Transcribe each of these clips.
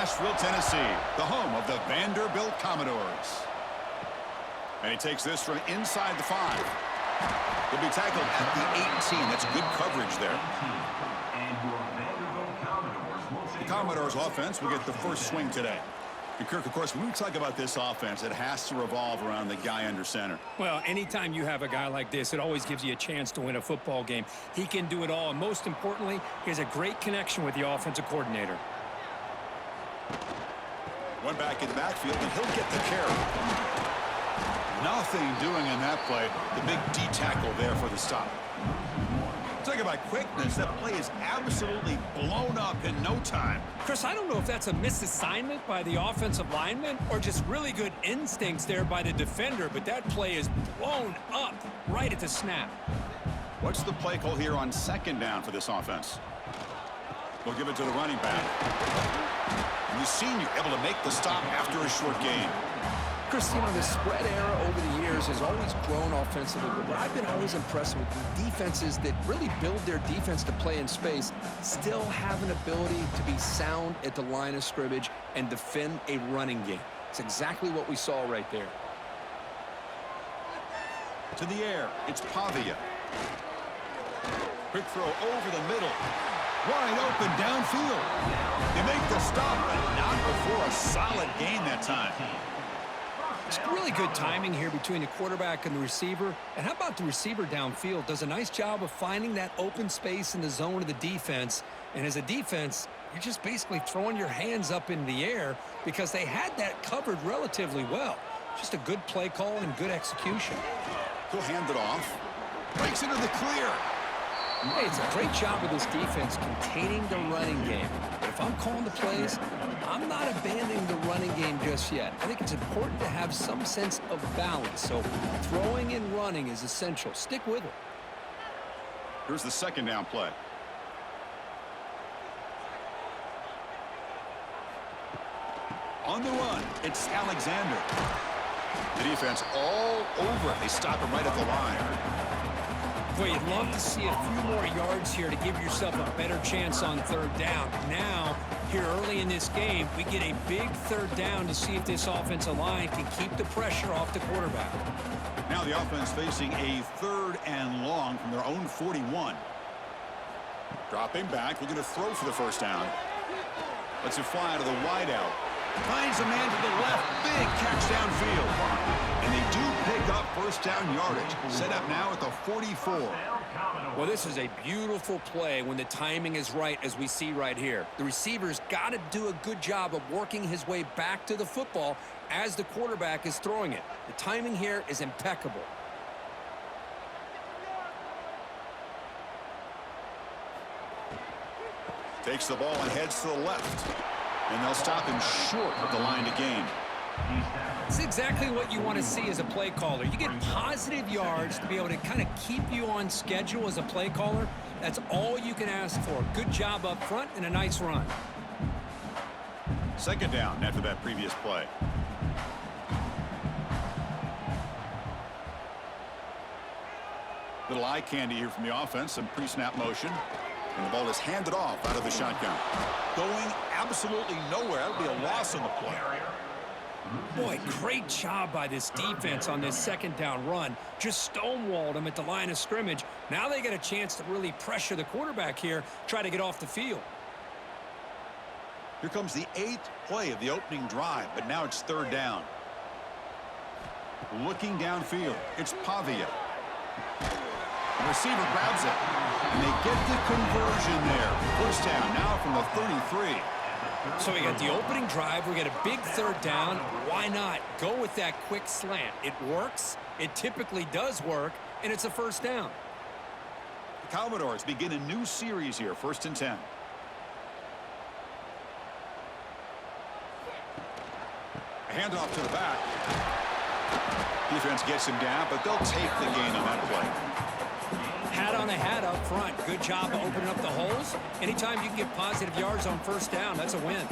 Nashville, Tennessee, the home of the Vanderbilt Commodores. And he takes this from inside the 5. He'll be tackled at the 18. That's good coverage there. The Commodores offense will get the first swing today. And Kirk, of course, when we talk about this offense, it has to revolve around the guy under center. Well, anytime you have a guy like this, it always gives you a chance to win a football game. He can do it all, and most importantly, he has a great connection with the offensive coordinator. One back in the backfield, and he'll get the carry. Nothing doing in that play. The big D tackle there for the stop. Talk about quickness. That play is absolutely blown up in no time. Chris, I don't know if that's a misassignment by the offensive lineman or just really good instincts there by the defender, but that play is blown up right at the snap. What's the play call here on second down for this offense? We'll give it to the running back. And the senior able to make the stop after a short gain. Chris, you know, the spread era over the years has always grown offensively, but I've been always impressed with the defenses that really build their defense to play in space, still have an ability to be sound at the line of scrimmage and defend a running game. It's exactly what we saw right there. To the air, it's Pavia. Quick throw over the middle. Wide open downfield. They make the stop, but not before a solid gain that time. It's really good timing here between the quarterback and the receiver. And how about the receiver downfield? Does a nice job of finding that open space in the zone of the defense. And as a defense, you're just basically throwing your hands up in the air because they had that covered relatively well. Just a good play call and good execution. He'll hand it off. Breaks into the clear. Hey, it's a great job of this defense containing the running game. But if I'm calling the plays, I'm not abandoning the running game just yet. I think it's important to have some sense of balance. So throwing and running is essential. Stick with it. Here's the second down play. On the run, it's Alexander. The defense all over it. They stop him right at the line. Boy, you'd love to see a few more yards here to give yourself a better chance on third down. Now, here early in this game, we get a big third down to see if this offensive line can keep the pressure off the quarterback. Now the offense facing a 3rd and long from their own 41. Dropping back, looking to throw for the first down. Lets it fly to the wideout. Finds a man to the left. Big catch downfield. And they do pick up first down yardage. Set up now at the 44. Well, this is a beautiful play when the timing is right, as we see right here. The receiver's got to do a good job of working his way back to the football as the quarterback is throwing it. The timing here is impeccable. Takes the ball and heads to the left. And they'll stop him short of the line to gain. It's exactly what you want to see as a play caller. You get positive yards to be able to kind of keep you on schedule as a play caller. That's all you can ask for. Good job up front and a nice run. Second down after that previous play. Little eye candy here from the offense. Some pre-snap motion. And the ball is handed off out of the shotgun. Going absolutely nowhere. That would be a loss on the play. Boy, great job by this defense on this second down run. Just stonewalled them at the line of scrimmage. Now they get a chance to really pressure the quarterback here, try to get off the field. Here comes the 8th play of the opening drive, but now it's third down. Looking downfield, it's Pavia. The receiver grabs it, and they get the conversion there. First down now from the 33. So we got the opening drive. We got a big third down. Why not go with that quick slant? It works. It typically does work, and it's a first down. The Commodores begin a new series here, 1st and 10. A handoff to the back. Defense gets him down, but they'll take the gain on that play. Hat on a hat up front. Good job of opening up the holes. Anytime you can get positive yards on first down, that's a win.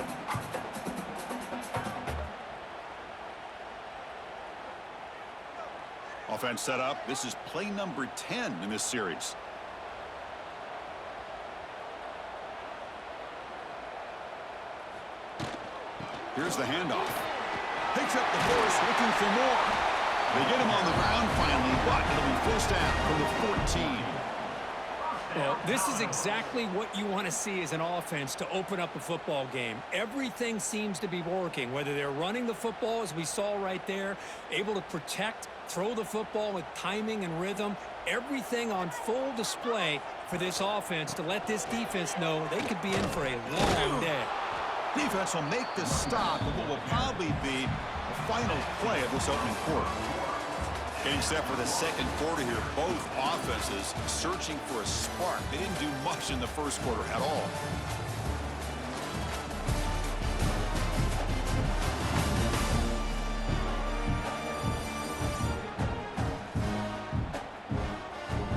Offense set up. This is play number 10 in this series. Here's the handoff. Picks up the first, looking for more. They get him on the ground finally, but it'll be first down from the 14. Well, this is exactly what you want to see as an offense to open up a football game. Everything seems to be working, whether they're running the football, as we saw right there, able to protect, throw the football with timing and rhythm, everything on full display for this offense to let this defense know they could be in for a long day. Defense will make the stop of what will probably be the final play of this opening quarter. Getting set for the second quarter here, both offenses searching for a spark. They didn't do much in the first quarter at all.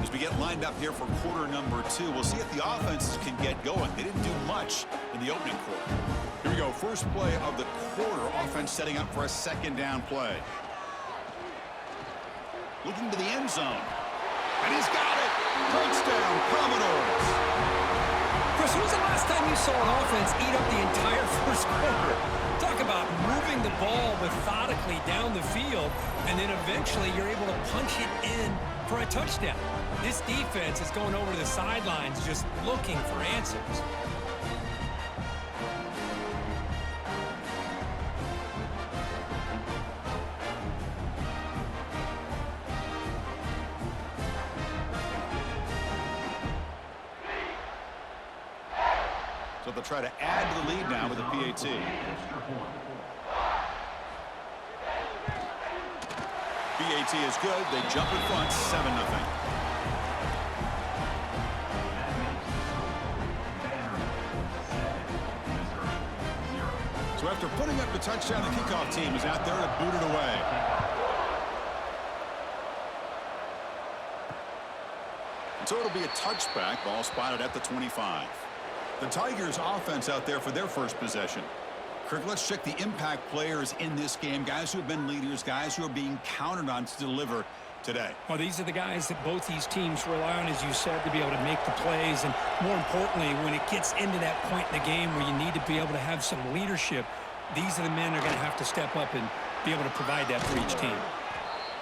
As we get lined up here for quarter number 2, we'll see if the offenses can get going. They didn't do much in the opening quarter. Here we go, first play of the quarter. Offense setting up for a second down play. Looking to the end zone. And he's got it. Touchdown, Commodores. Chris, when was the last time you saw an offense eat up the entire first quarter? Talk about moving the ball methodically down the field, and then eventually you're able to punch it in for a touchdown. This defense is going over to the sidelines just looking for answers. So they'll try to add to the lead now with a PAT. PAT is good. They jump in front, 7-0. So after putting up the touchdown, the kickoff team is out there to boot it away. So it'll be a touchback. Ball spotted at the 25. The Tigers offense out there for their first possession. Kirk, let's check the impact players in this game. Guys who have been leaders, guys who are being counted on to deliver today. Well, these are the guys that both these teams rely on, as you said, to be able to make the plays. And more importantly, when it gets into that point in the game where you need to be able to have some leadership, these are the men that are going to have to step up and be able to provide that for each team.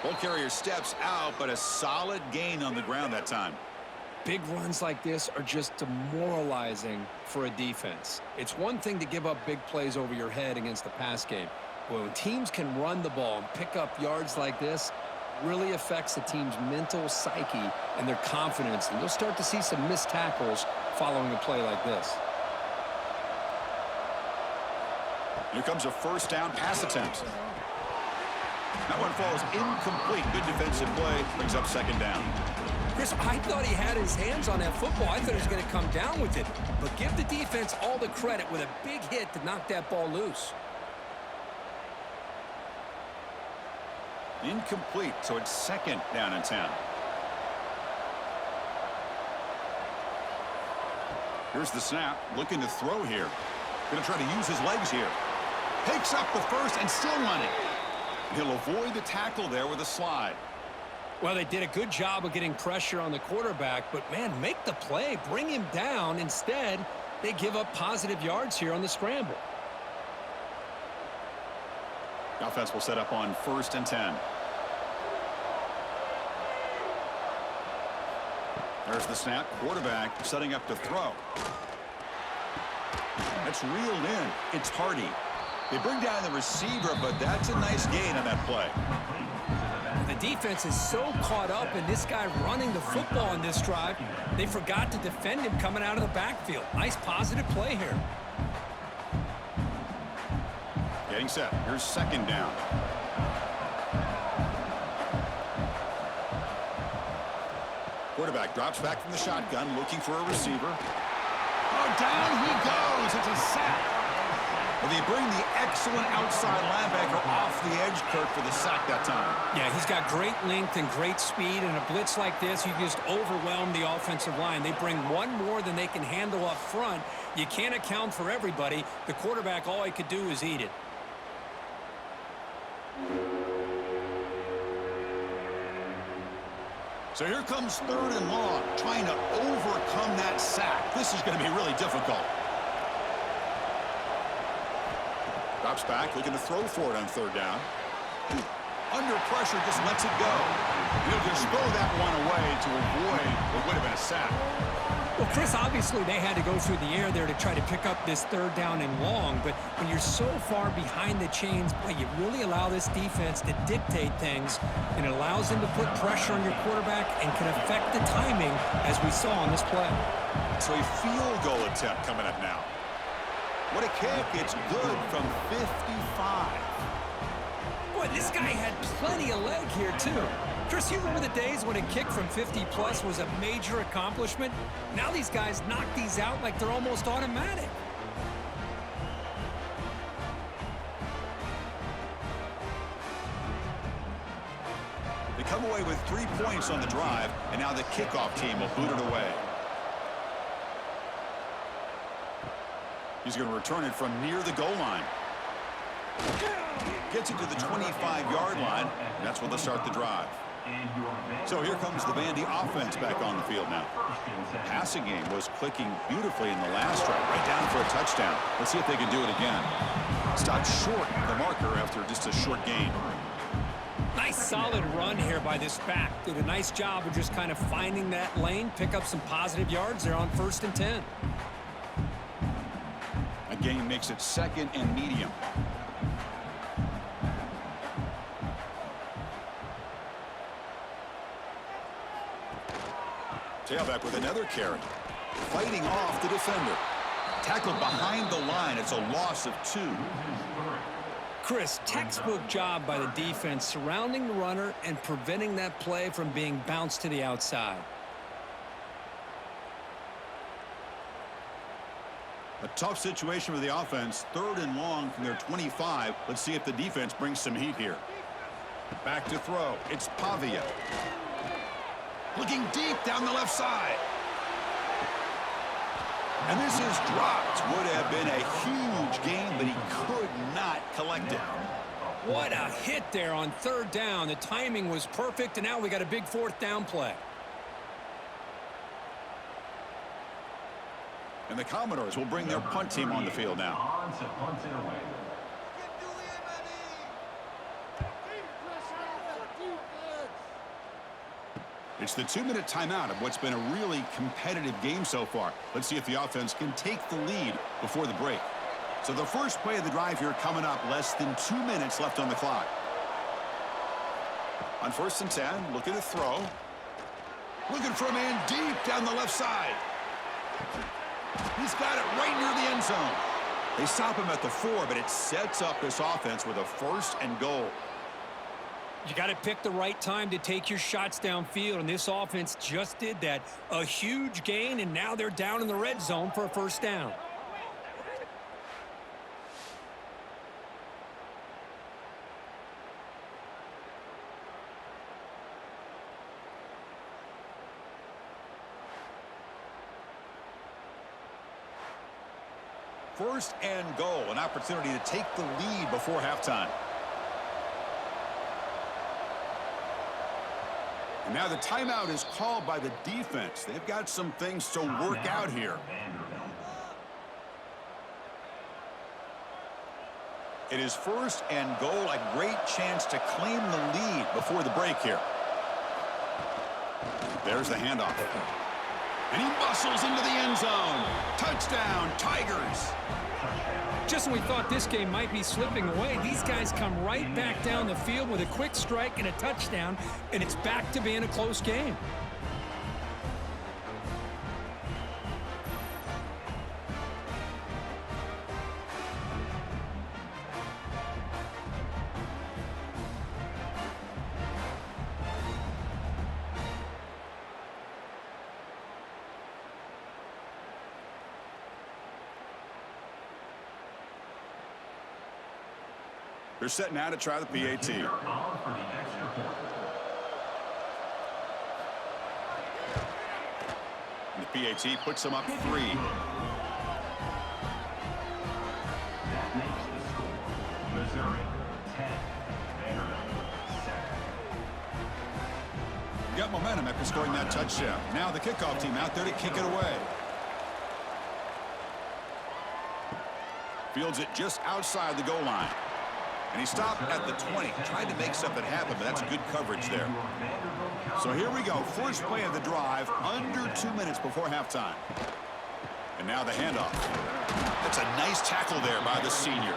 Ball carrier steps out, but a solid gain on the ground that time. Big runs like this are just demoralizing for a defense. It's one thing to give up big plays over your head against the pass game. But when teams can run the ball and pick up yards like this, really affects the team's mental psyche and their confidence. And you'll start to see some missed tackles following a play like this. Here comes a first down pass attempt. That one falls incomplete. Good defensive play. Brings up second down. Chris, I thought he had his hands on that football. I thought he was going to come down with it. But give the defense all the credit with a big hit to knock that ball loose. Incomplete, so it's second down and 10. Here's the snap, looking to throw here. Going to try to use his legs here. Takes up the first and still running. He'll avoid the tackle there with a slide. Well, they did a good job of getting pressure on the quarterback, but, man, make the play. Bring him down. Instead, they give up positive yards here on the scramble. The offense will set up on first and 10. There's the snap. Quarterback setting up to throw. That's reeled in. It's Hardy. They bring down the receiver, but that's a nice gain on that play. The defense is so caught up in this guy running the football in this drive, they forgot to defend him coming out of the backfield. Nice positive play here. Getting set. Here's second down. Quarterback drops back from the shotgun, looking for a receiver. Oh, down he goes. It's a sack. Well, they bring the excellent outside linebacker off the edge, Kirk, for the sack that time. Yeah, he's got great length and great speed, and a blitz like this, you just overwhelm the offensive line. They bring one more than they can handle up front. You can't account for everybody. The quarterback, all he could do is eat it. So here comes third and long, trying to overcome that sack. This is going to be really difficult. Drops back, looking to throw for it on third down. Under pressure, just lets it go. He'll just throw that one away to avoid what would have been a sack. Well, Chris, obviously they had to go through the air there to try to pick up this third down and long, but when you're so far behind the chains, boy, you really allow this defense to dictate things, and it allows them to put pressure on your quarterback and can affect the timing, as we saw on this play. So a field goal attempt coming up now. What a kick. It's good from 55. Boy, this guy had plenty of leg here, too. Chris, you remember the days when a kick from 50-plus was a major accomplishment? Now these guys knock these out like they're almost automatic. They come away with 3 points on the drive, and now the kickoff team will boot it away. He's going to return it from near the goal line. Gets it to the 25-yard line. And that's where they'll start the drive. So here comes the Vandy offense back on the field now. Passing game was clicking beautifully in the last drive, right down for a touchdown. Let's see if they can do it again. Stopped short of the marker after just a short gain. Nice solid run here by this back. Did a nice job of just kind of finding that lane, pick up some positive yards there on 1st and 10. A gain makes it 2nd and medium. Tailback with another carry. Fighting off the defender. Tackled behind the line. It's a loss of 2. Chris, textbook job by the defense surrounding the runner and preventing that play from being bounced to the outside. A tough situation for the offense. 3rd and long from their 25. Let's see if the defense brings some heat here. Back to throw. It's Pavia. Looking deep down the left side. And this is dropped. Would have been a huge gain, but he could not collect it. What a hit there on 3rd down. The timing was perfect, and now we got a big 4th down play. And the Commodores will bring their punt team on the field now. It's the 2-minute timeout of what's been a really competitive game so far. Let's see if the offense can take the lead before the break. So the first play of the drive here coming up, less than 2 minutes left on the clock. On 1st and 10, looking to throw. Looking for a man deep down the left side. He's got it right near the end zone. They stop him at the 4, but it sets up this offense with a 1st and goal. You got to pick the right time to take your shots downfield, and this offense just did that. A huge gain, and now they're down in the red zone for a 1st down. First and goal, an opportunity to take the lead before halftime. And now the timeout is called by the defense. They've got some things to work out here. It is 1st and goal, a great chance to claim the lead before the break here. There's the handoff. And he muscles into the end zone. Touchdown, Tigers. Just when we thought this game might be slipping away, these guys come right back down the field with a quick strike and a touchdown, and it's back to being a close game. They're setting out to try the PAT. And the PAT puts them up 3. That makes the score Missouri 10, Vanderbilt 7. Got momentum after scoring that touchdown. Now the kickoff team out there to kick it away. Fields it just outside the goal line. And he stopped at the 20, trying to make something happen, but that's good coverage there. So here we go. First play of the drive, under 2 minutes before halftime. And now the handoff. That's a nice tackle there by the senior.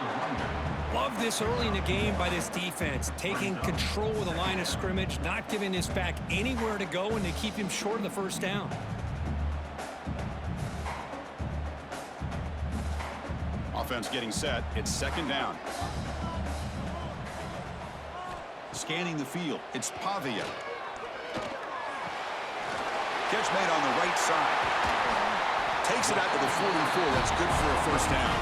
Love this early in the game by this defense, taking control of the line of scrimmage, not giving this back anywhere to go, and to keep him short of the first down. Offense getting set. It's second down. Scanning the field. It's Pavia. Catch made on the right side. Takes it out to the 44. That's good for a first down.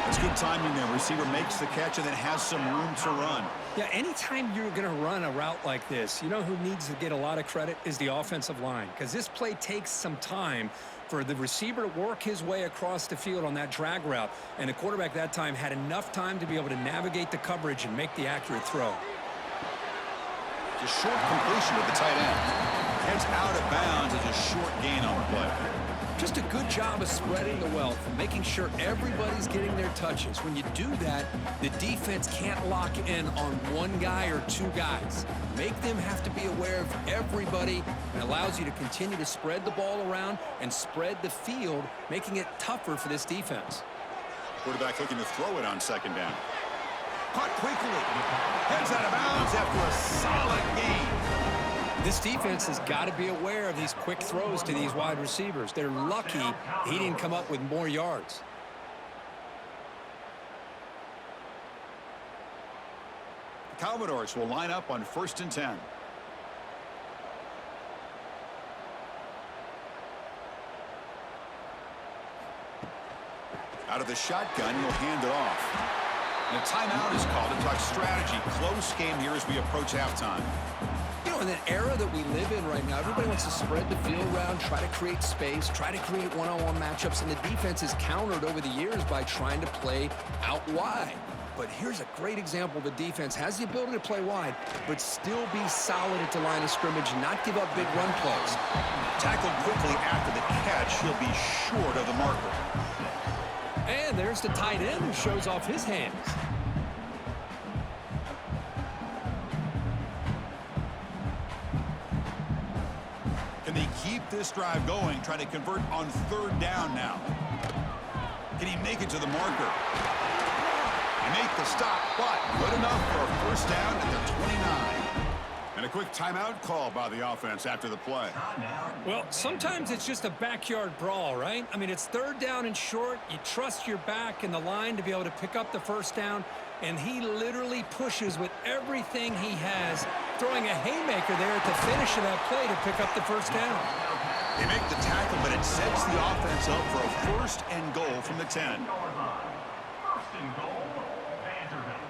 That's good timing there. Receiver makes the catch and then has some room to run. Yeah, anytime you're going to run a route like this, you know who needs to get a lot of credit is the offensive line, because this play takes some time for the receiver to work his way across the field on that drag route, and the quarterback that time had enough time to be able to navigate the coverage and make the accurate throw. Just short completion of the tight end. Heads out of bounds as a short gain on the play. Just a good job of spreading the wealth and making sure everybody's getting their touches. When you do that, the defense can't lock in on one guy or two guys. Make them have to be aware of everybody, and allows you to continue to spread the ball around and spread the field, making it tougher for this defense. Quarterback looking to throw it on second down. Caught quickly. Heads out of bounds after a solid gain. This defense has got to be aware of these quick throws to these wide receivers. They're lucky he didn't come up with more yards. The Commodores will line up on 1st and 10. Out of the shotgun, he'll hand it off. And a timeout is called to talk strategy. Close game here as we approach halftime. You know, in an era that we live in right now, everybody wants to spread the field around, try to create space, try to create one-on-one matchups, and the defense is countered over the years by trying to play out wide. But here's a great example. The defense has the ability to play wide, but still be solid at the line of scrimmage, not give up big run plays. Tackled quickly after the catch. He'll be short of the marker. And there's the tight end who shows off his hands. Can they keep this drive going, trying to convert on 3rd down now? Can he make it to the marker? They make the stop, but good enough for a first down at the 29. And a quick timeout call by the offense after the play. Well, sometimes it's just a backyard brawl, right? I mean, it's 3rd down and short. You trust your back in the line to be able to pick up the first down, and he literally pushes with everything he has, throwing a haymaker there at the finish of that play to pick up the first down. They make the tackle, but it sets the offense up for a 1st and goal from the 10. 1st and goal, Vanderbilt.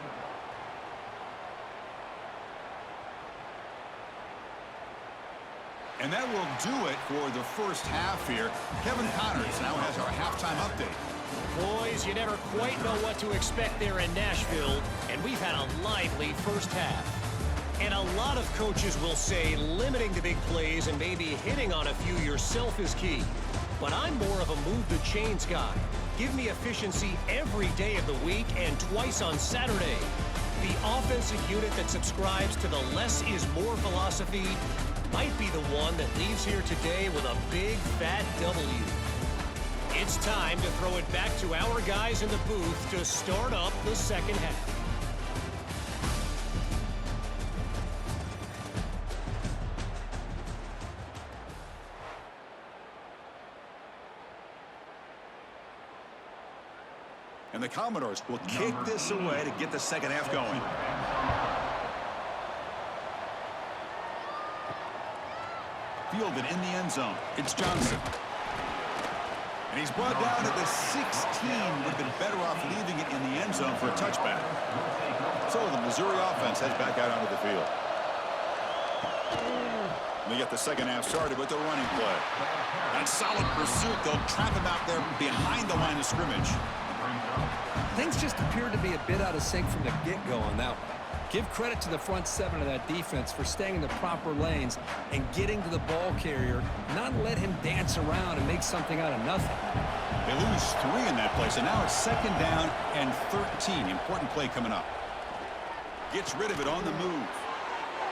And that will do it for the first half here. Kevin Connors now has our halftime update. Boys, you never quite know what to expect there in Nashville, and we've had a lively first half. And a lot of coaches will say limiting the big plays and maybe hitting on a few yourself is key. But I'm more of a move the chains guy. Give me efficiency every day of the week and twice on Saturday. The offensive unit that subscribes to the less is more philosophy might be the one that leaves here today with a big fat W. It's time to throw it back to our guys in the booth to start up the second half. And the Commodores will kick this away to get the second half going. Fielded in the end zone. It's Johnson. And he's brought down to the 16. Would have been better off leaving it in the end zone for a touchback. So the Missouri offense heads back out onto the field. And they get the second half started with the running play. And solid pursuit. They'll trap him out there behind the line of scrimmage. Things just appeared to be a bit out of sync from the get-go on that one. Give credit to the front 7 of that defense for staying in the proper lanes and getting to the ball carrier, not let him dance around and make something out of nothing. They lose 3 in that play, so now it's 2nd down and 13. Important play coming up. Gets rid of it on the move.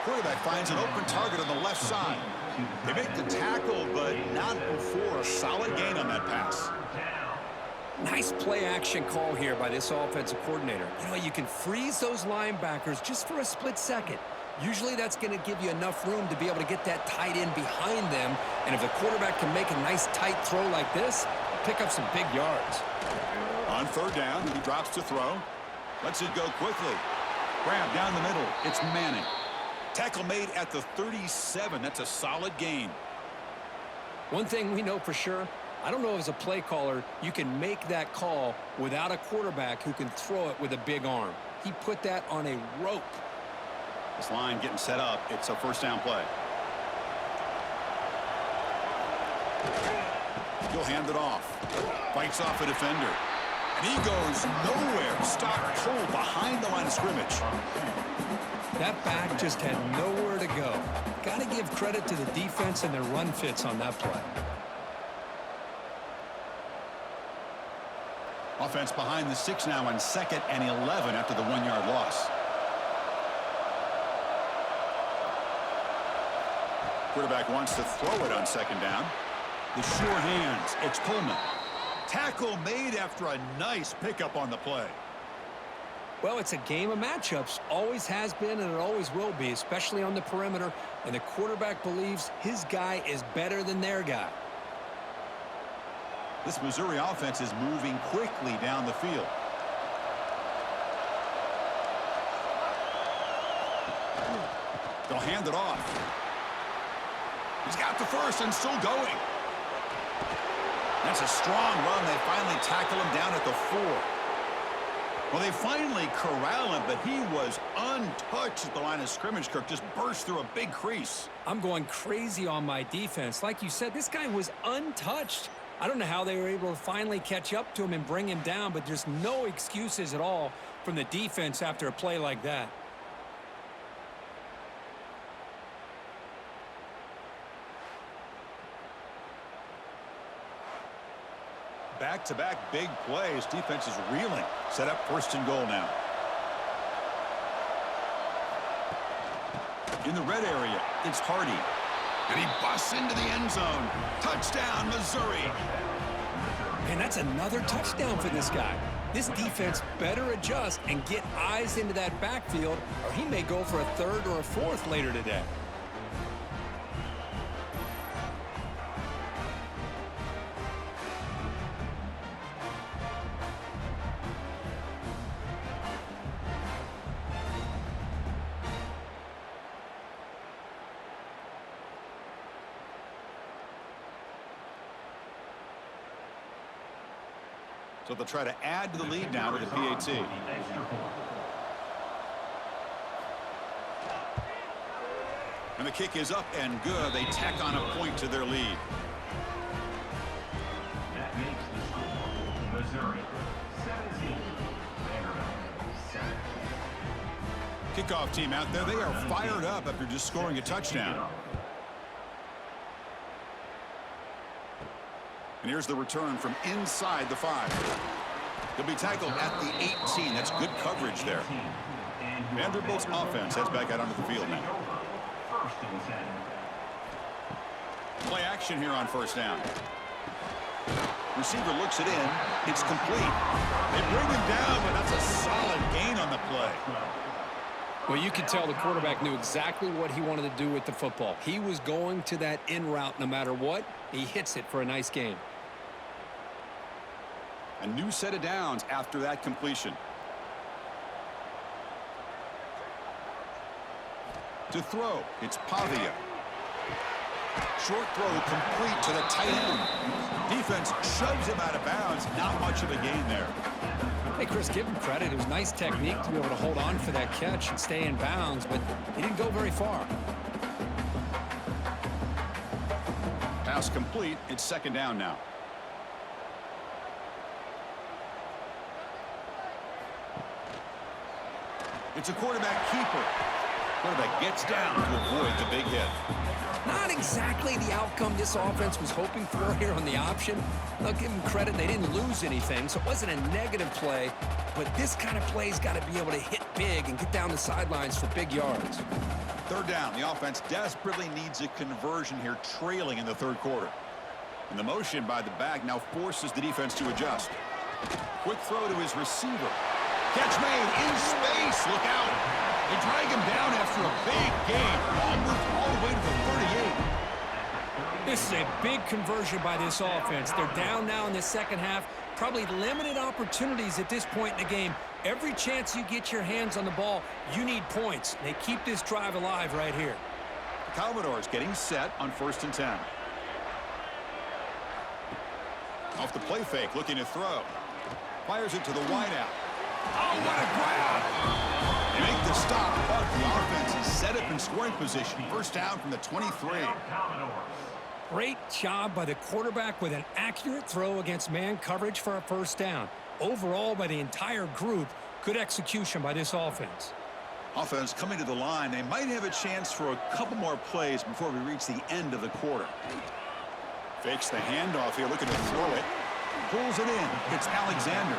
Quarterback finds an open target on the left side. They make the tackle, but not before a solid gain on that pass. Nice play action call here by this offensive coordinator. You know, you can freeze those linebackers just for a split second. Usually that's going to give you enough room to be able to get that tight end behind them. And if the quarterback can make a nice tight throw like this, pick up some big yards. On 3rd down, he drops to throw. Lets it go quickly. Grab down the middle. It's Manning. Tackle made at the 37. That's a solid gain. One thing we know for sure, I don't know as a play caller, you can make that call without a quarterback who can throw it with a big arm. He put that on a rope. This line getting set up. It's a 1st down play. He'll hand it off. Fights off a defender. And he goes nowhere. Stopped cold behind the line of scrimmage. That back just had nowhere to go. Got to give credit to the defense and their run fits on that play. Offense behind the 6 now on 2nd and 11 after the 1-yard loss. Quarterback wants to throw it on 2nd down. The sure hands. It's Pullman. Tackle made after a nice pickup on the play. Well, it's a game of matchups. Always has been and it always will be, especially on the perimeter. And the quarterback believes his guy is better than their guy. This Missouri offense is moving quickly down the field. They'll hand it off. He's got the 1st and still going. That's a strong run. They finally tackle him down at the 4. Well, they finally corral him, but he was untouched at the line of scrimmage. Kirk just burst through a big crease. I'm going crazy on my defense. Like you said, this guy was untouched. I don't know how they were able to finally catch up to him and bring him down, but there's no excuses at all from the defense after a play like that. Back-to-back big plays. Defense is reeling. Set up 1st and goal now. In the red area, it's Hardy. And he busts into the end zone. Touchdown, Missouri. Man, that's another touchdown for this guy. This defense better adjust and get eyes into that backfield, or he may go for a 3rd or a 4th later today. So they'll try to add to the lead now with the PAT. And the kick is up and good. They tack on a point to their lead. That makes the score Missouri 17, Vanderbilt 7. Kickoff team out there. They are fired up after just scoring a touchdown. And here's the return from inside the 5. He'll be tackled at the 18. That's good coverage there. Vanderbilt's offense heads back out onto the field now. 1st and 10. Play action here on 1st down. Receiver looks it in. It's complete. They bring him down, but that's a solid gain on the play. Well, you could tell the quarterback knew exactly what he wanted to do with the football. He was going to that in route no matter what. He hits it for a nice gain. A new set of downs after that completion. To throw, it's Pavia. Short throw complete to the tight end. Defense shoves him out of bounds. Not much of a gain there. Hey, Chris, give him credit. It was nice technique to be able to hold on for that catch and stay in bounds, but he didn't go very far. Pass complete. It's 2nd down now. It's a quarterback keeper. Quarterback gets down to avoid the big hit. Not exactly the outcome this offense was hoping for here on the option. I'll give them credit, they didn't lose anything, so it wasn't a negative play, but this kind of play's got to be able to hit big and get down the sidelines for big yards. Third down, the offense desperately needs a conversion here, trailing in the third quarter. And the motion by the back now forces the defense to adjust. Quick throw to his receiver. Catch made in space. Look out. They drag him down after a big gain. Ball moved all the way to the 38. This is a big conversion by this offense. They're down now in the second half. Probably limited opportunities at this point in the game. Every chance you get your hands on the ball, you need points. They keep this drive alive right here. The Commodores getting set on 1st and 10. Off the play fake, looking to throw. Fires it to the wideout. Oh, what a grab! They make the stop, but the offense is set up in scoring position. First down from the 23. Great job by the quarterback with an accurate throw against man coverage for a first down. Overall, by the entire group, good execution by this offense. Offense coming to the line. They might have a chance for a couple more plays before we reach the end of the quarter. Fakes the handoff here, looking to throw it. Pulls it in. It's Alexander.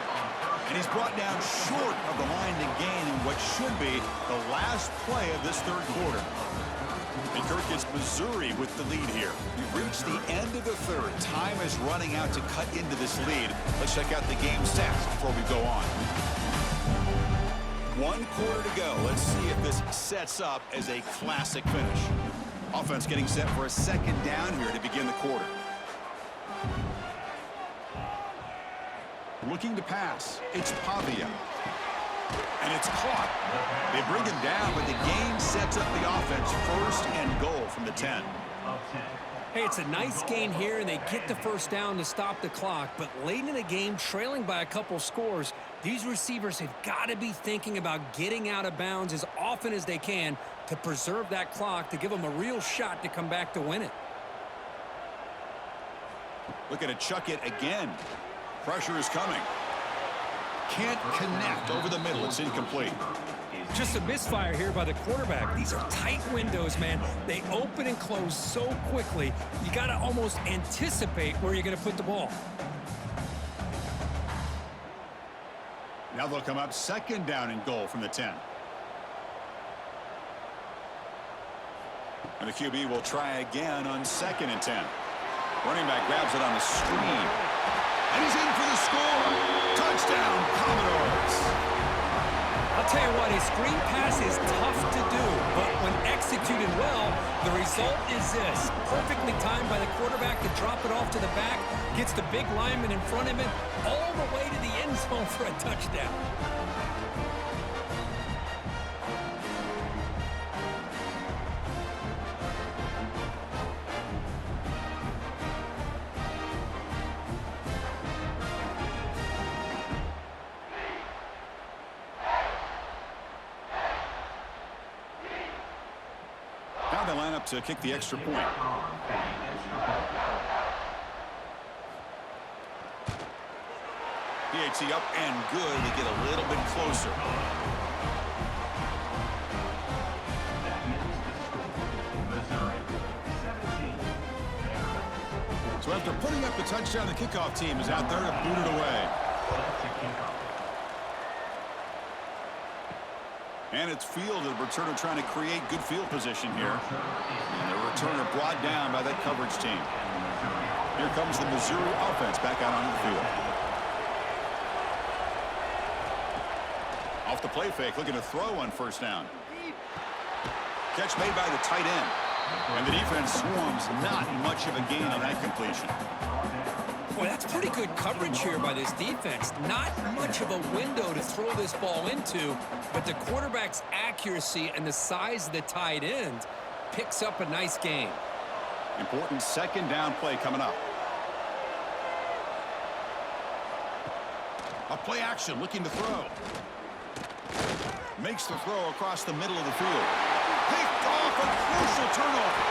And he's brought down short of the line to gain in what should be the last play of this third quarter. And Kirk gets Missouri with the lead here. We've reached the end of the third. Time is running out to cut into this lead. Let's check out the game stats before we go on. 1 quarter to go. Let's see if this sets up as a classic finish. Offense getting set for a second down here to begin the quarter. Looking to pass. It's Pavia. And it's caught. They bring him down, but the gain sets up the offense. 1st and goal from the 10. Hey, it's a nice gain here, and they get the first down to stop the clock. But late in the game, trailing by a couple scores, these receivers have got to be thinking about getting out of bounds as often as they can to preserve that clock, to give them a real shot to come back to win it. Looking to chuck it again. Pressure is coming. Can't connect over the middle. It's incomplete. Just a misfire here by the quarterback. These are tight windows, man. They open and close so quickly, you got to almost anticipate where you're going to put the ball. Now they'll come up 2nd down and goal from the 10. And the QB will try again on 2nd and 10. Running back grabs it on the screen. And he's in for the score. Touchdown, Commodores. I'll tell you what, a screen pass is tough to do, but when executed well, the result is this. Perfectly timed by the quarterback to drop it off to the back, gets the big lineman in front of him, all the way to the end zone for a touchdown. Now they line up to kick the extra point. PAT up and good. They get a little bit closer. So after putting up the touchdown, the kickoff team is out there to boot it away. And it's fielded. The returner trying to create good field position here. And the returner brought down by that coverage team. Here comes the Missouri offense back out onto the field. Off the play fake, looking to throw on 1st down. Catch made by the tight end. And the defense swarms, not much of a gain on that completion. Boy, that's pretty good coverage here by this defense. Not much of a window to throw this ball into, but the quarterback's accuracy and the size of the tight end picks up a nice gain. Important 2nd down play coming up. A play action, looking to throw. Makes the throw across the middle of the field. Picked off, a crucial turnover.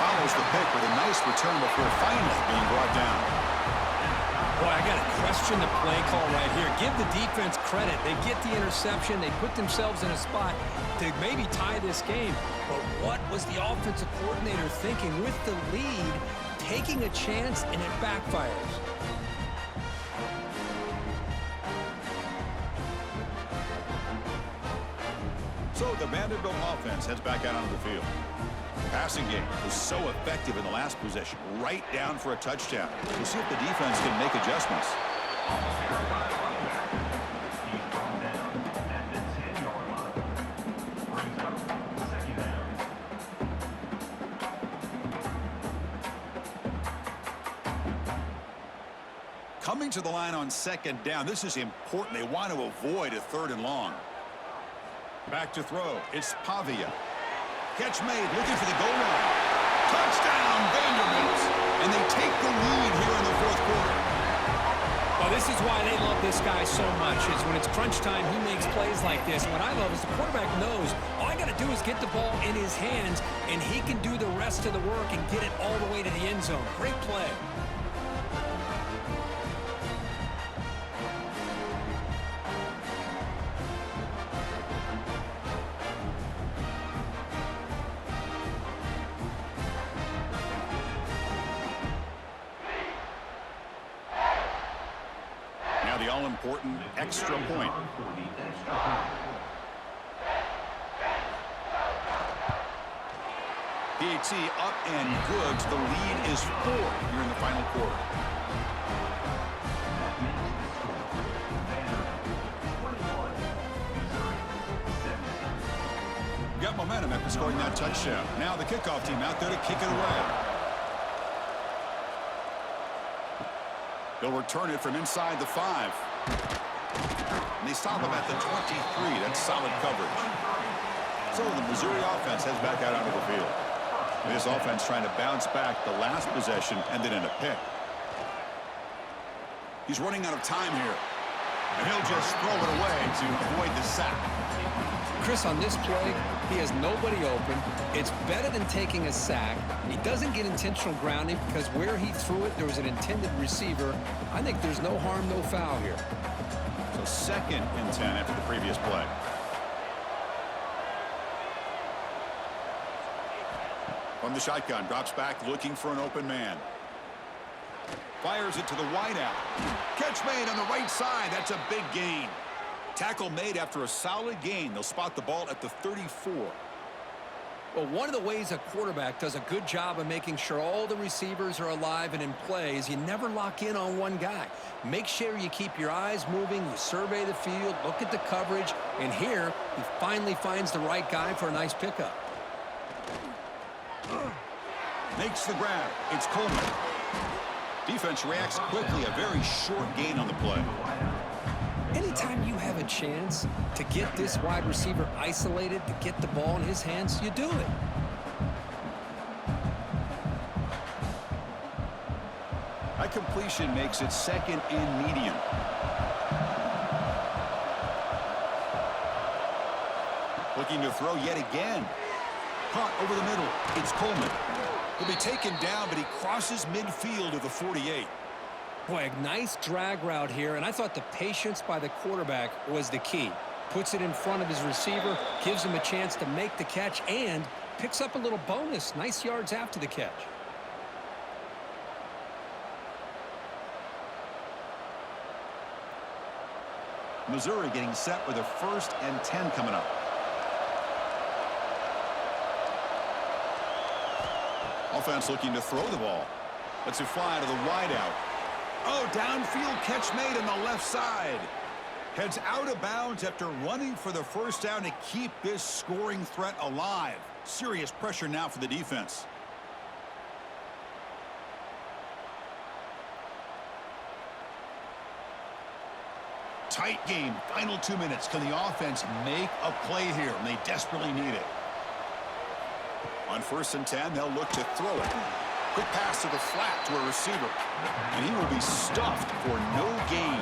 Follows the pick with a nice return before finally being brought down. Boy, I got to question the play call right here. Give the defense credit. They get the interception. They put themselves in a spot to maybe tie this game. But what was the offensive coordinator thinking with the lead, taking a chance, and it backfires? So the Vanderbilt offense heads back out onto the field. Passing game was so effective in the last possession, right down for a touchdown. We'll see if the defense can make adjustments. He's brought down at the 10-yard line. Brings up second down. Coming to the line on second down, this is important. They want to avoid a 3rd and long. Back to throw. It's Pavia. Catch made, looking for the goal line. Touchdown, Vanderbilt. And they take the lead here in the 4th quarter. Well, this is why they love this guy so much, is when it's crunch time, he makes plays like this. What I love is the quarterback knows all I got to do is get the ball in his hands, and he can do the rest of the work and get it all the way to the end zone. Great play. Now the all-important extra point. PAT up and good. The lead is 4 here in the final quarter. Got momentum after scoring that touchdown. Now the kickoff team out there to kick it away. They'll return it from inside the 5. And they stop him at the 23. That's solid coverage. So the Missouri offense heads back out onto the field. This offense trying to bounce back the last possession and then in a pick. He's running out of time here. And he'll just throw it away to avoid the sack. Chris, on this play, he has nobody open. It's better than taking a sack. He doesn't get intentional grounding because where he threw it, there was an intended receiver. I think there's no harm, no foul here. So 2nd and 10 after the previous play. From the shotgun, drops back looking for an open man. Fires it to the wideout. Catch made on the right side. That's a big gain. Tackle made after a solid gain. They'll spot the ball at the 34. Well, one of the ways a quarterback does a good job of making sure all the receivers are alive and in play is you never lock in on one guy. Make sure you keep your eyes moving, you survey the field, look at the coverage, and here he finally finds the right guy for a nice pickup. Makes the grab. It's Coleman. Defense reacts quickly. A very short gain on the play. Anytime you have a chance to get this wide receiver isolated, to get the ball in his hands, you do it. That completion makes it 2nd and medium. Looking to throw yet again. Caught over the middle. It's Coleman. He'll be taken down, but he crosses midfield to the 48. Boy, a nice drag route here, and I thought the patience by the quarterback was the key. Puts it in front of his receiver, gives him a chance to make the catch, and picks up a little bonus. Nice yards after the catch. Missouri getting set with a 1st and 10 coming up. Offense looking to throw the ball. Lets it fly to the wideout. Oh, downfield catch made on the left side. Heads out of bounds after running for the 1st down to keep this scoring threat alive. Serious pressure now for the defense. Tight game. Final 2 minutes. Can the offense make a play here? And they desperately need it. On 1st and 10, they'll look to throw it. Quick pass to the flat to a receiver. And he will be stuffed for no gain.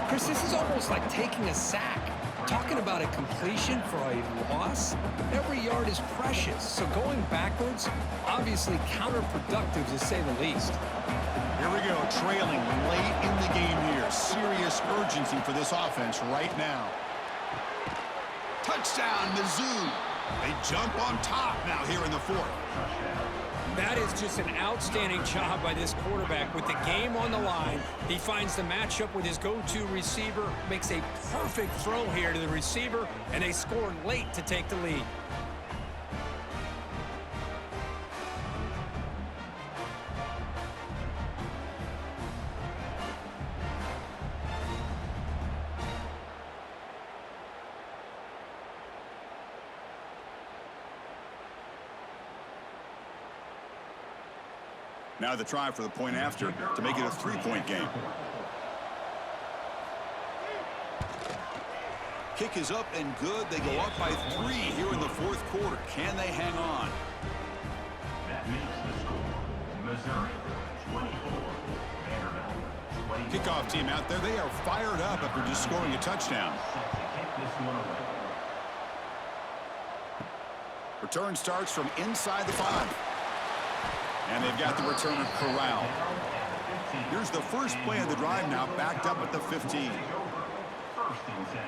Chris, this is almost like taking a sack. Talking about a completion for a loss, every yard is precious. So going backwards, obviously counterproductive to say the least. Here we go, trailing late in the game here. Serious urgency for this offense right now. Touchdown, Mizzou. They jump on top now here in the fourth. That is just an outstanding job by this quarterback with the game on the line. He finds the matchup with his go-to receiver, makes a perfect throw here to the receiver, and they score late to take the lead. Now the try for the point after to make it a three-point game. Kick is up and good. They go up by 3 here in the fourth quarter. Can they hang on? That makes the score. Missouri 24, Vanderbilt 20. Kickoff team out there. They are fired up after just scoring a touchdown. Set to kick this one away. Return starts from inside the 5. And they've got the returner corralled. Here's the first play of the drive now, backed up at the 15. First and 10.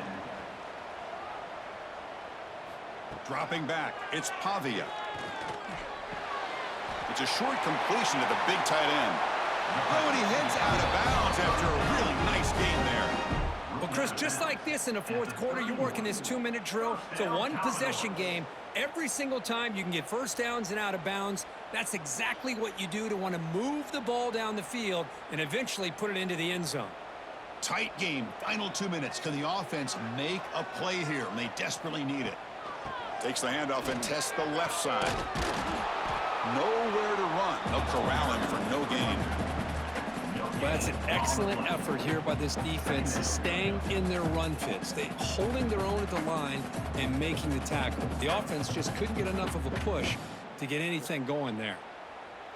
Dropping back, it's Pavia. It's a short completion to the big tight end. Oh, and he heads out of bounds after a really nice game there. Well, Chris, just like this in the fourth quarter, you're working this 2-minute drill. It's a one-possession game. Every single time you can get first downs and out of bounds, that's exactly what you do to want to move the ball down the field and eventually put it into the end zone. Tight game, final 2 minutes. Can the offense make a play here? And they desperately need it. Takes the handoff and tests the left side. Nowhere to run. They'll corral him for no gain. Well, that's an excellent effort here by this defense, staying in their run fits. They holding their own at the line and making the tackle. The offense just couldn't get enough of a push to get anything going there.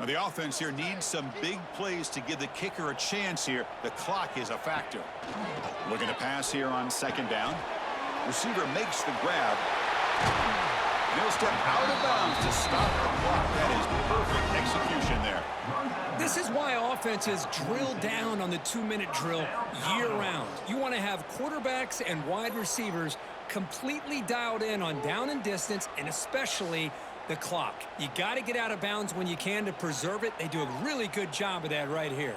Now the offense here needs some big plays to give the kicker a chance here. The clock is a factor. Looking to pass here on second down. Receiver makes the grab. And he'll step out of bounds to stop the clock. That is perfect execution there. This is why offenses drill down on the 2-minute drill year-round. You want to have quarterbacks and wide receivers completely dialed in on down and distance, and especially the clock. You got to get out of bounds when you can to preserve it. They do a really good job of that right here.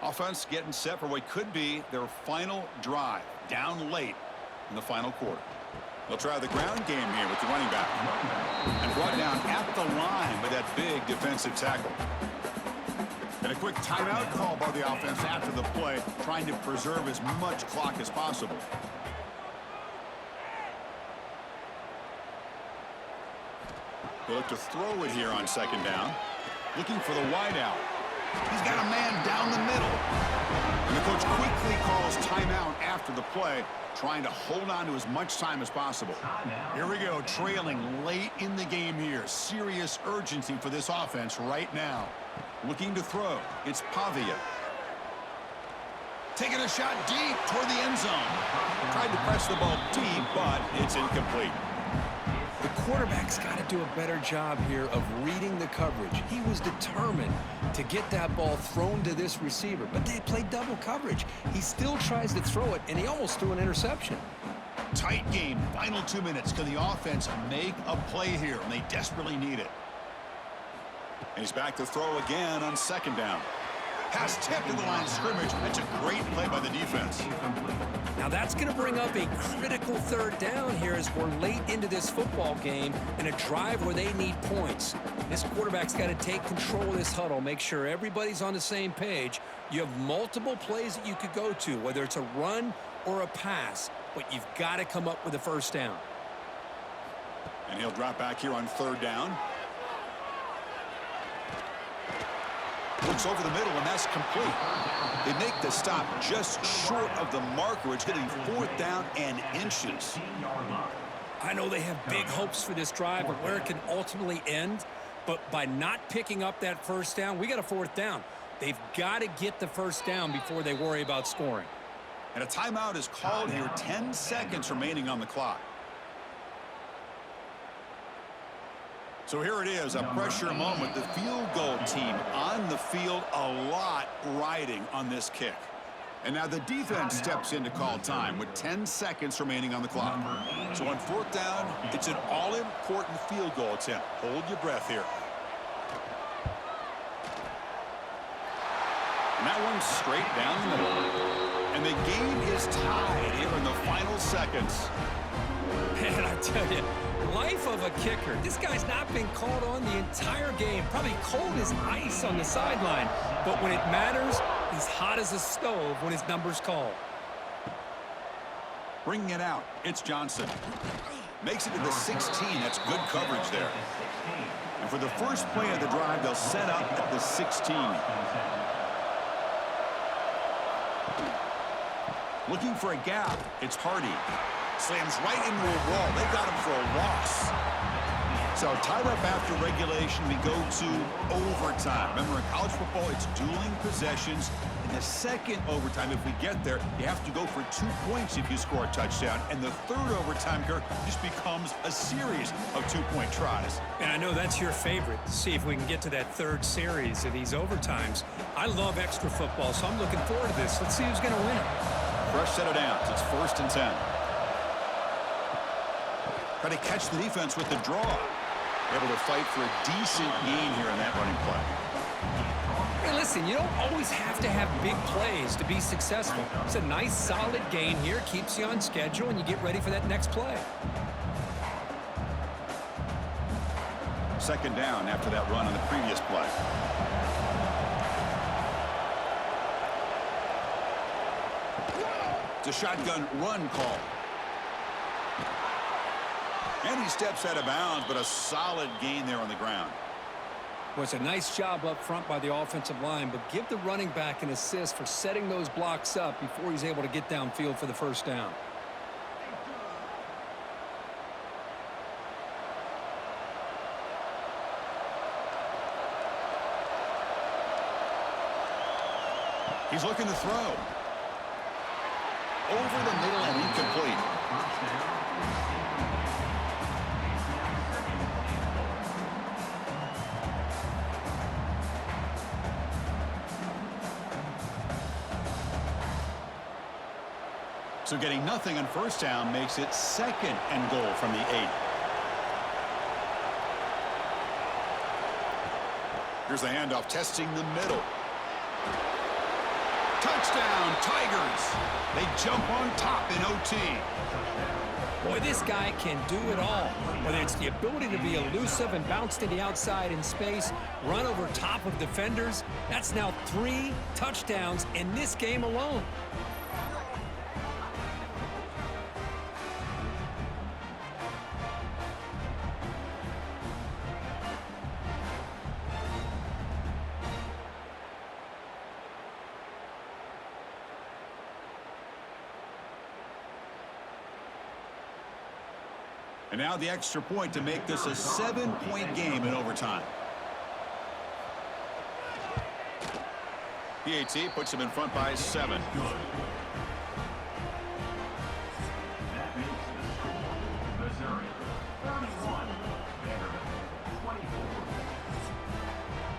Offense getting set for what could be their final drive, down late in the final quarter. They'll try the ground game here with the running back. And brought down at the line by that big defensive tackle. And a quick timeout call by the offense after the play, trying to preserve as much clock as possible. They look to throw it here on second down. Looking for the wideout. He's got a man down the middle. And the coach quickly calls timeout after the play, trying to hold on to as much time as possible. Here we go, trailing late in the game here. Serious urgency for this offense right now. Looking to throw. It's Pavia. Taking a shot deep toward the end zone. Tried to press the ball deep, but it's incomplete. The quarterback's got to do a better job here of reading the coverage. He was determined to get that ball thrown to this receiver, but they played double coverage. He still tries to throw it, and he almost threw an interception. Tight game, final 2 minutes. Can the offense make a play here? And they desperately need it. And he's back to throw again on second down. Pass tipped to the line of scrimmage. That's a great play by the defense. Now that's going to bring up a critical third down here as we're late into this football game in a drive where they need points. This quarterback's got to take control of this huddle, make sure everybody's on the same page. You have multiple plays that you could go to, whether it's a run or a pass, but you've got to come up with a first down. And he'll drop back here on third down. Looks over the middle, and that's complete. They make the stop just short of the marker. It's getting fourth down and inches. I know they have big hopes for this drive and where it can ultimately end, but by not picking up that first down, we got a fourth down. They've got to get the first down before they worry about scoring. And a timeout is called here. 10 seconds remaining on the clock. So here it is, a pressure moment. The field goal team on the field, a lot riding on this kick. And now the defense steps in to call time with 10 seconds remaining on the clock. So on fourth down, it's an all-important field goal attempt. Hold your breath here. And that one's straight down the middle. And the game is tied here in the final seconds. Man, I tell you, life of a kicker. This guy's not been called on the entire game. Probably cold as ice on the sideline. But when it matters, he's hot as a stove when his number's called. Bringing it out, it's Johnson. Makes it to the 16. That's good coverage there. And for the first play of the drive, they'll set up at the 16. Looking for a gap, it's Hardy. Slams right into a wall. They got him for a loss. So tied up after regulation, we go to overtime. Remember, in college football, it's dueling possessions. In the second overtime, if we get there, you have to go for 2 points if you score a touchdown. And the third overtime, Kirk, just becomes a series of 2-point tries. And I know that's your favorite. See if we can get to that third series of these overtimes. I love extra football, so I'm looking forward to this. Let's see who's going to win it. Fresh set of downs. It's 1st and 10. Try to catch the defense with the draw. Able to fight for a decent gain here in that running play. Hey, listen, you don't always have to have big plays to be successful. It's a nice, solid gain here. Keeps you on schedule, and you get ready for that next play. Second down after that run on the previous play. It's a shotgun run call. And he steps out of bounds, but a solid gain there on the ground. Well, it's a nice job up front by the offensive line, but give the running back an assist for setting those blocks up before he's able to get downfield for the first down. He's looking to throw. Over the middle and incomplete. So getting nothing on first down makes it 2nd and goal from the 8. Here's the handoff, testing the middle. Touchdown, Tigers. They jump on top in OT. Boy, this guy can do it all. Whether it's the ability to be elusive and bounce to the outside in space, run over top of defenders. That's now 3 touchdowns in this game alone. And now the extra point to make this a 7-point game in overtime. PAT puts them in front by 7. That makes the score Missouri 31, Vanderbilt 24.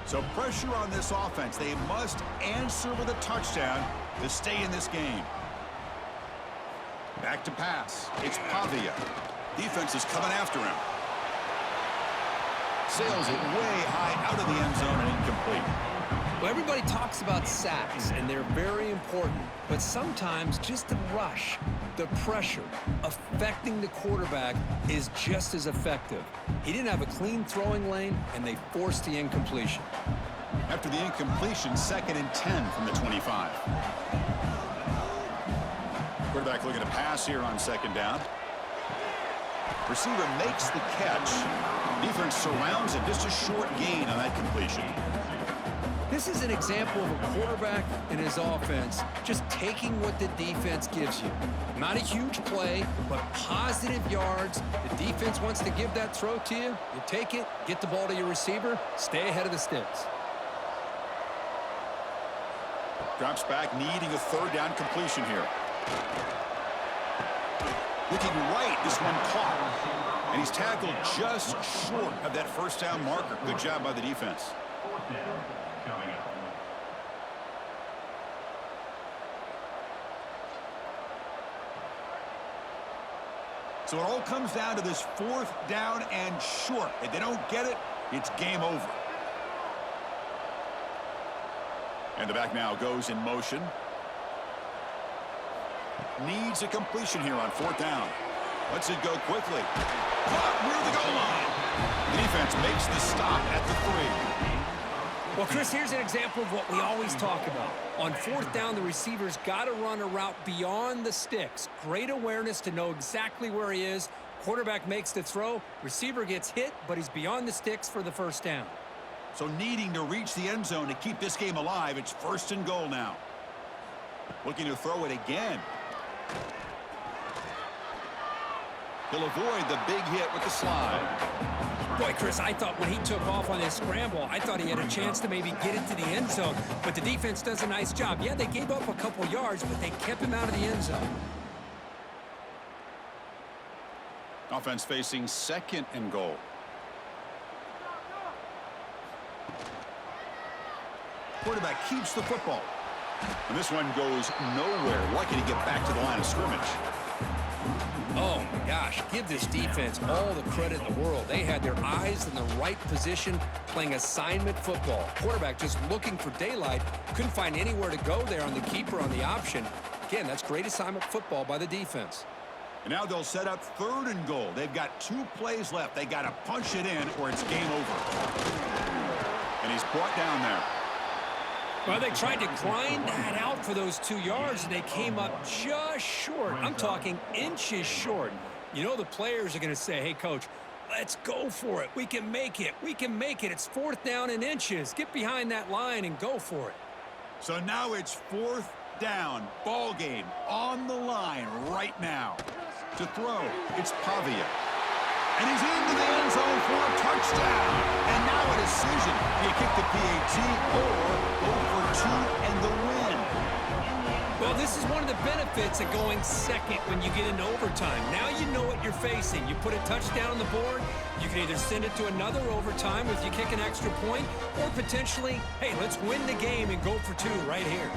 So pressure on this offense. They must answer with a touchdown to stay in this game. Back to pass. It's Pavia. Defense is coming after him. Sails it way high out of the end zone and incomplete. Well, everybody talks about sacks, and they're very important. But sometimes just the rush, the pressure, affecting the quarterback is just as effective. He didn't have a clean throwing lane, and they forced the incompletion. After the incompletion, 2nd and 10 from the 25. Quarterback looking to pass here on 2nd down. Receiver makes the catch. Defense surrounds it. Just a short gain on that completion. This is an example of a quarterback and his offense just taking what the defense gives you. Not a huge play, but positive yards. The defense wants to give that throw to you. You take it, get the ball to your receiver, stay ahead of the sticks. Drops back, needing a 3rd down completion here. Looking right, this one caught. And he's tackled just short of that first down marker. Good job by the defense. Fourth down coming up. So it all comes down to this fourth down and short. If they don't get it, it's game over. And the back now goes in motion. Needs a completion here on fourth down. Lets it go quickly. Caught near the goal line. The defense makes the stop at the 3. Well, Chris, here's an example of what we always talk about. On fourth down, the receiver's got to run a route beyond the sticks. Great awareness to know exactly where he is. Quarterback makes the throw. Receiver gets hit, but he's beyond the sticks for the first down. So needing to reach the end zone to keep this game alive, it's first and goal now. Looking to throw it again. He'll avoid the big hit with the slide. Boy, Chris, I thought when he took off on this scramble, I thought he had a chance to maybe get it to the end zone. But the defense does a nice job. Yeah, they gave up a couple yards, but they kept him out of the end zone. Offense facing second and goal. Quarterback keeps the football. And this one goes nowhere. Lucky to get back to the line of scrimmage. Oh, my gosh. Give this defense all the credit in the world. They had their eyes in the right position playing assignment football. Quarterback just looking for daylight. Couldn't find anywhere to go there on the keeper on the option. Again, that's great assignment football by the defense. And now they'll set up third and goal. They've got 2 plays left. They got to punch it in or it's game over. And he's brought down there. Well, they tried to grind that out for those 2 yards, and they came up just short. I'm talking inches short. You know the players are going to say, hey, Coach, let's go for it. We can make it. We can make it. It's fourth down in inches. Get behind that line and go for it. So now it's fourth down. Ball game on the line right now. To throw, it's Pavia. And he's into the end zone for a touchdown. And now a decision. Do you kick the PAT or go for 2 and the win? Well, this is one of the benefits of going second when you get into overtime. Now you know what you're facing. You put a touchdown on the board, you can either send it to another overtime if you kick an extra point, or potentially, hey, let's win the game and go for 2 right here.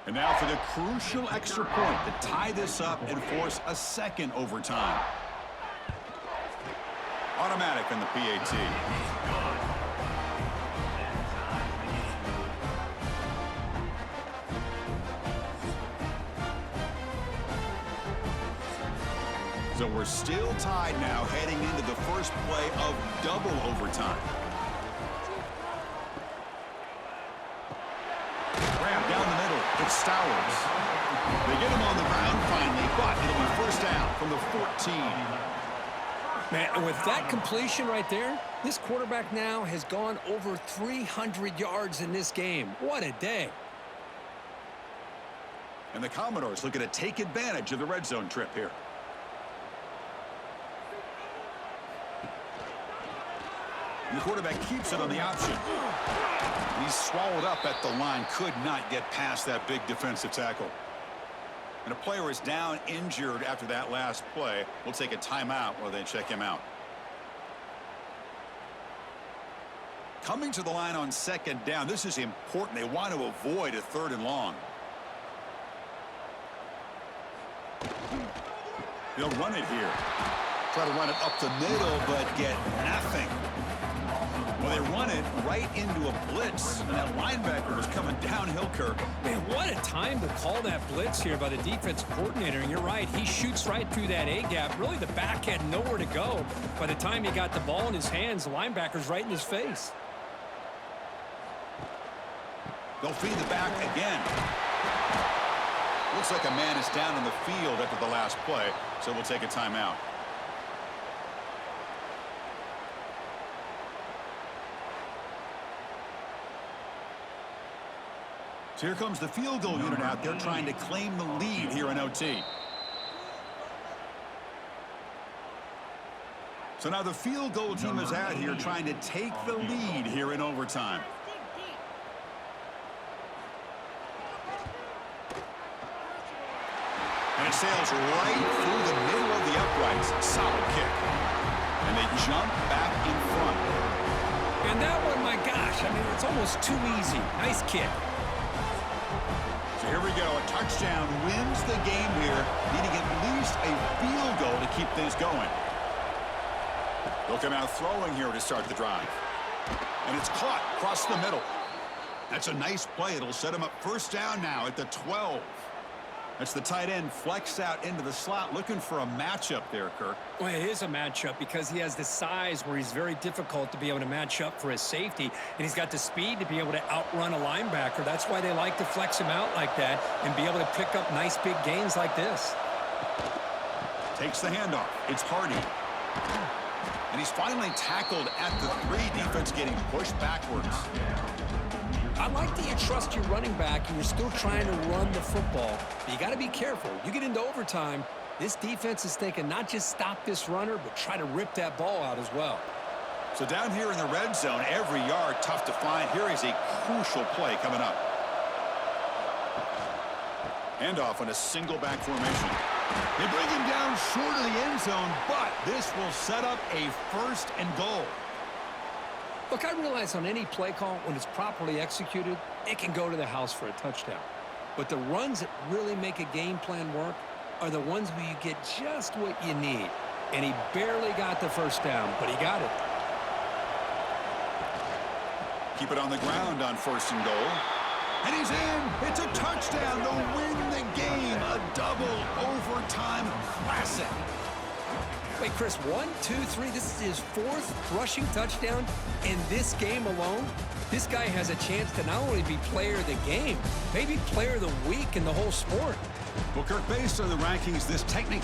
And now for the crucial extra point to tie this up and force a second overtime. Automatic on the PAT. So we're still tied now heading into the first play of double overtime. Grab down the middle. It's Stowers. They get him on the ground finally, but it'll be first down from the 14. Man, with that completion right there, this quarterback now has gone over 300 yards in this game. What a day. And the Commodores looking to take advantage of the red zone trip here. And the quarterback keeps it on the option. He's swallowed up at the line, could not get past that big defensive tackle. And a player is down injured after that last play. We'll take a timeout while they check him out. Coming to the line on second down, this is important. They want to avoid a third and long. They'll run it here. Try to run it up the middle, but get nothing. Well, they run it right into a blitz, and that linebacker was coming downhill, Kirk. Man, what a time to call that blitz here by the defensive coordinator. And you're right, he shoots right through that A-gap. Really, the back had nowhere to go. By the time he got the ball in his hands, the linebacker's right in his face. They'll feed the back again. Looks like a man is down in the field after the last play, so we'll take a timeout. So here comes the field goal unit out there trying to claim the lead here in OT. So now the field goal team is out here trying to take the lead here in overtime. And it sails right through the middle of the uprights. Solid kick. And they jump back in front. And that one, my gosh, I mean, it's almost too easy. Nice kick. So here we go. A touchdown wins the game here, needing at least a field goal to keep things going. They'll come out throwing here to start the drive. And it's caught across the middle. That's a nice play. It'll set him up first down now at the 12. That's the tight end flexed out into the slot, looking for a matchup there, Kirk. Well, it is a matchup because he has the size where he's very difficult to be able to match up for his safety, and he's got the speed to be able to outrun a linebacker. That's why they like to flex him out like that and be able to pick up nice big gains like this. Takes the handoff. It's Hardy. And he's finally tackled at the 3. Defense getting pushed backwards. I like that you trust your running back and you're still trying to run the football. But you got to be careful. You get into overtime, this defense is thinking not just stop this runner, but try to rip that ball out as well. So down here in the red zone, every yard tough to find. Here is a crucial play coming up. Handoff on a single back formation. They bring him down short of the end zone, but this will set up a 1st and goal. Look, I realize on any play call, when it's properly executed, it can go to the house for a touchdown. But the runs that really make a game plan work are the ones where you get just what you need. And he barely got the first down, but he got it. Keep it on the ground on 1st and goal. And he's in. It's a touchdown to win the game. A double overtime classic. Wait, Chris, 1, 2, 3. This is his 4th rushing touchdown in this game alone. This guy has a chance to not only be player of the game, maybe player of the week in the whole sport. Well, Kirk, based on the rankings, this technically